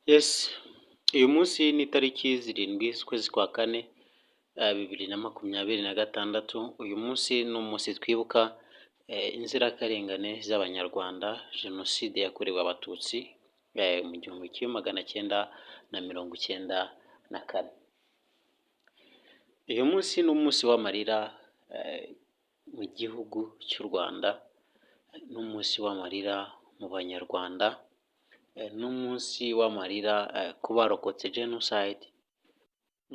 Yes, uyu munsi ni tariki 7 z'ukwezi kwa kane 2026. Uyu munsi ni umunsi twibuka inzirakarengane z'Abanyarwanda, Jenoside yakorewe Abatutsi mu 1994. Uyu munsi ni umunsi w'amarira mu gihugu cy'u Rwanda, ni umunsi w'amarira mu Banyarwanda, n'umunsi w'amarira ku barokotse Jenoside,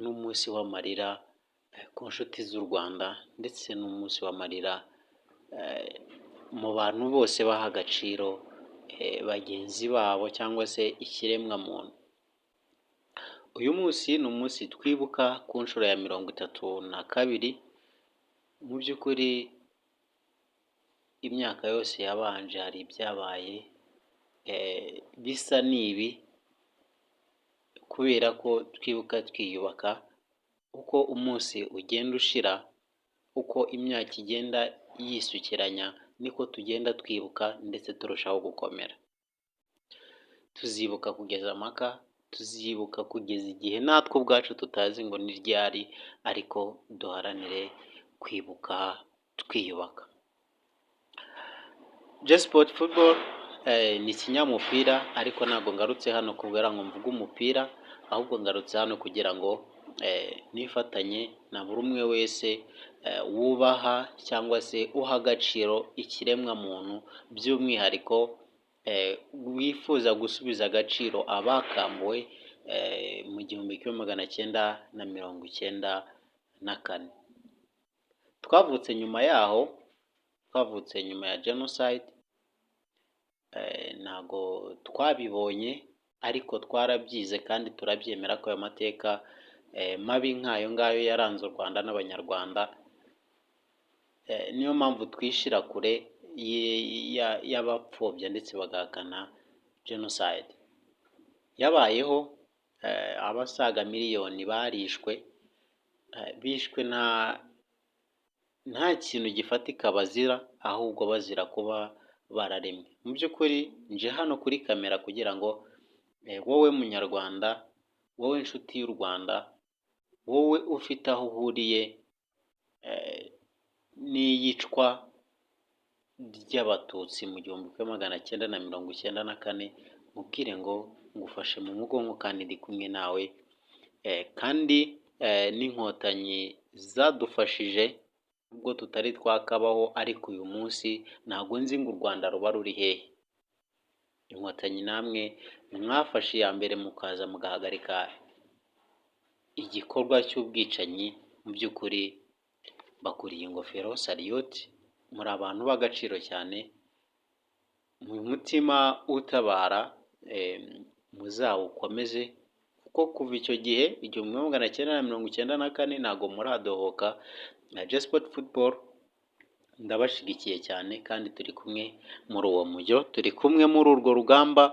n'umunsi w'amarira ku nshuti z'u Rwanda, ndetse n'umunsi w'amarira mu bantu bose baha agaciro bagenzi babo cyangwa se ikiremwamuntu. Uyu munsi ni umunsi twibuka ku nshuro ya 32. Mu by'ukuri imyaka yose yabanje hari ibyabaye bisa n'ibi, kubera ko twibuka twiyubaka. Uko umunsi ugenda ushira, uko imyaka igenda yisukiranya, niko tugenda twibuka ndetse turushaho gukomera. Tuzibuka kugeza amaka, tuzibuka kugeza igihe natwe ubwacu tutazi ngo ni ryari, ariko duharanire kwibuka twiyubaka. J-Sport Football ni ikinyamupira, ariko ntabwo ngarutse hano kubera ngo mvuge umupira, ahubwo ngarutse hano kugira ngo nifatanye na buri umwe wese wubaha cyangwa se uha agaciro ikiremwamuntu, by'umwihariko wifuza gusubiza agaciro abakambuwe mu 1994. Twavutse nyuma ya Jenoside, ntago twabibonye, ariko twarabyize kandi turabyemera ko ayo mateka mabi nk'ayo ngayo yaranze u Rwanda n'Abanyarwanda. Niyo mpamvu twishira kure y'abapfobya ndetse bagahakana Jenoside. Yabayeho, abasaga miliyoni barishwe, bishwe nta kintu gifatika bazira, ahubwo bazira kuba bararemwe. Mu by'ukuri nje hano kuri kamera kugira ngo wowe munyarwanda, wowe inshuti y'u Rwanda, wowe ufite aho uhuriye n'iyicwa ry'Abatutsi mu 1994, mubwire ngo ngufashe mu mugongo kandi ndi kumwe nawe, kandi n'inkotanyi zadufashije ubwo tutari twakabaho, ariko uyu munsi ntabwo nzi ngo u Rwanda ruba ruri hehe. Inkotanyi namwe mwafashe iya mbere mukaza mugahagarika igikorwa cy'ubwicanyi. Mu by'ukuri bakuriye ingofero saliyoti, muri abantu b'agaciro cyane, mu mutima utabara muzawukomeze, kuko kuva icyo gihe 1994 ntabwo muradohoka. J-Sport Football ndabashigikiye cyane, kandi turi kumwe muri uwo mujyo, turi kumwe muri urwo rugamba.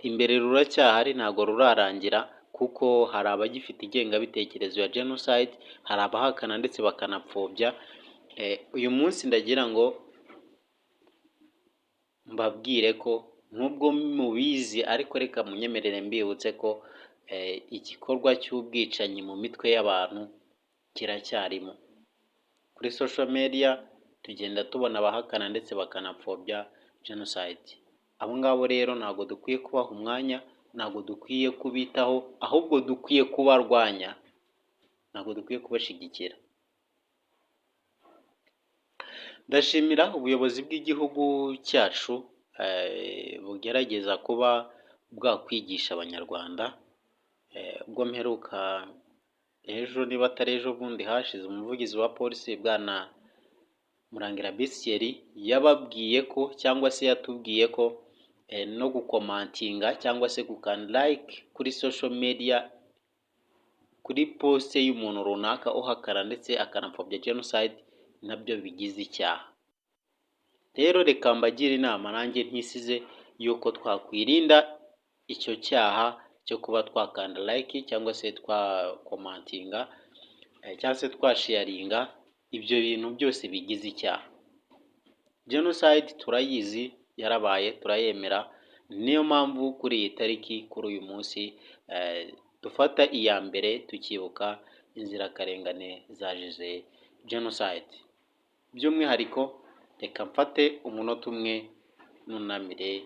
Imbere ruracyahari, ntabwo rurarangira, kuko hari abagifite ingengabitekerezo ya Jenoside, hari abahakana ndetse bakanapfobya. Uyu munsi ndagira ngo mbabwire ko nubwo mubizi, ariko reka munyemerere mbibutse ko igikorwa cy'ubwicanyi mu mitwe y'abantu kiracyarimo. Kuri social media tugenda tubona abahakana ndetse bakanapfobya Jenoside. Abo ngabo rero ntabwo dukwiye kubaha umwanya, ntabwo dukwiye kubitaho, ahubwo dukwiye kubarwanya, ntabwo dukwiye kubashyigikira. Ndashimira ubuyobozi bw'igihugu cyacu bugerageza kuba bwakwigisha Abanyarwanda. Ubwo mperuka ejo, niba atari ejo bundi hashize, umuvugizi wa polisi bwana Murangira Bisieri yababwiye ko, cyangwa se yatubwiye ko no gukomantinga cyangwa se gukanda like kuri social media kuri poste y'umuntu runaka uhakana ndetse akanapfobya Jenoside nabyo bigize icyaha. Rero reka mbagira inama nanjye ntisize yuko twakwirinda icyo cyaha cyo kuba twakanda like cyangwa se twakomantinga cyangwa se twasharinga ibyo bintu byose bigize icyaha. Jenoside turayizi, yarabaye, turayemera, niyo mpamvu kuri iyi tariki kuri uyu munsi dufata iya mbere tukibuka inzirakarengane zazize genocide. By'umwihariko reka mfate umunota umwe nunamire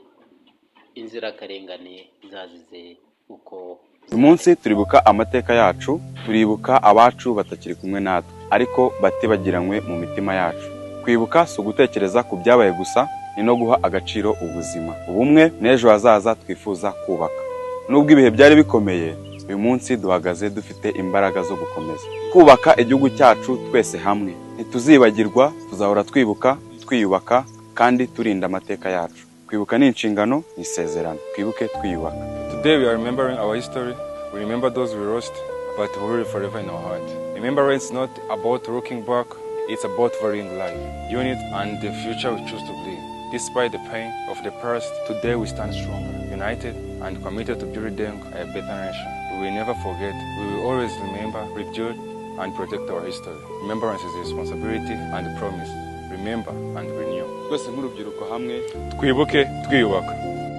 inzirakarengane zazize uko. Uyu munsi turibuka amateka yacu, turibuka abacu batakiri kumwe natwe ariko batibagiranywe mu mitima yacu. Kwibuka si ugutekereza ku byabaye gusa, ni no guha agaciro ubuzima, ubumwe n'ejo hazaza twifuza kubaka. Nubwo ibihe byari bikomeye, uyu munsi duhagaze dufite imbaraga zo gukomeza kubaka igihugu cyacu twese hamwe. Ntituzibagirwa, tuzahora twibuka, twiyubaka kandi turinda amateka yacu. Kwibuka ni inshingano, ni isezerano. Twibuke twiyubaka. Today we are remembering our history. We remember those we lost, but we will forever in our heart. Remembrance is not about looking back, it's about valuing life, unit, and the future we choose to believe. Despite the pain of the past, today we stand stronger, united, and committed to building a better nation. We will never forget, we will always remember, rebuild, and protect our history. Remembrance is a responsibility and a promise. Remember and renew. Twese nk'urubyiruko hamwe Twibuke, twiyubaka.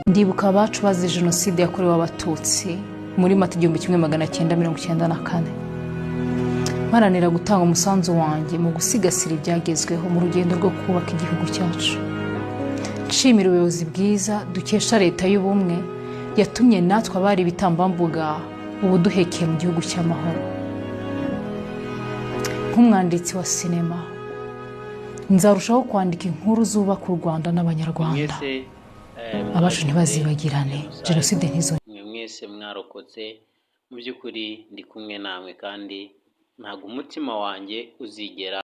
Ndibuka abacu bazize Jenoside yakorewe Abatutsi muri Mata 1994. Mparanira gutanga umusanzu wanjye mu gusigasira ibyagezweho mu rugendo rwo kubaka igihugu cyacu. Nshimira ubuyobozi bwiza dukesha leta y'ubumwe yatumye natwe abari bitambambuga ubu duhekeye mu gihugu cy'amahoro. Nk'umwanditsi wa sinema nzarushaho kwandika inkuru zubaka u Rwanda n'Abanyarwanda. Abacu ntibazibagirane, Jenoside ntizo. Mwese mwarokotse, mu by'ukuri ndi kumwe namwe kandi ntago umutima wanjye uzigera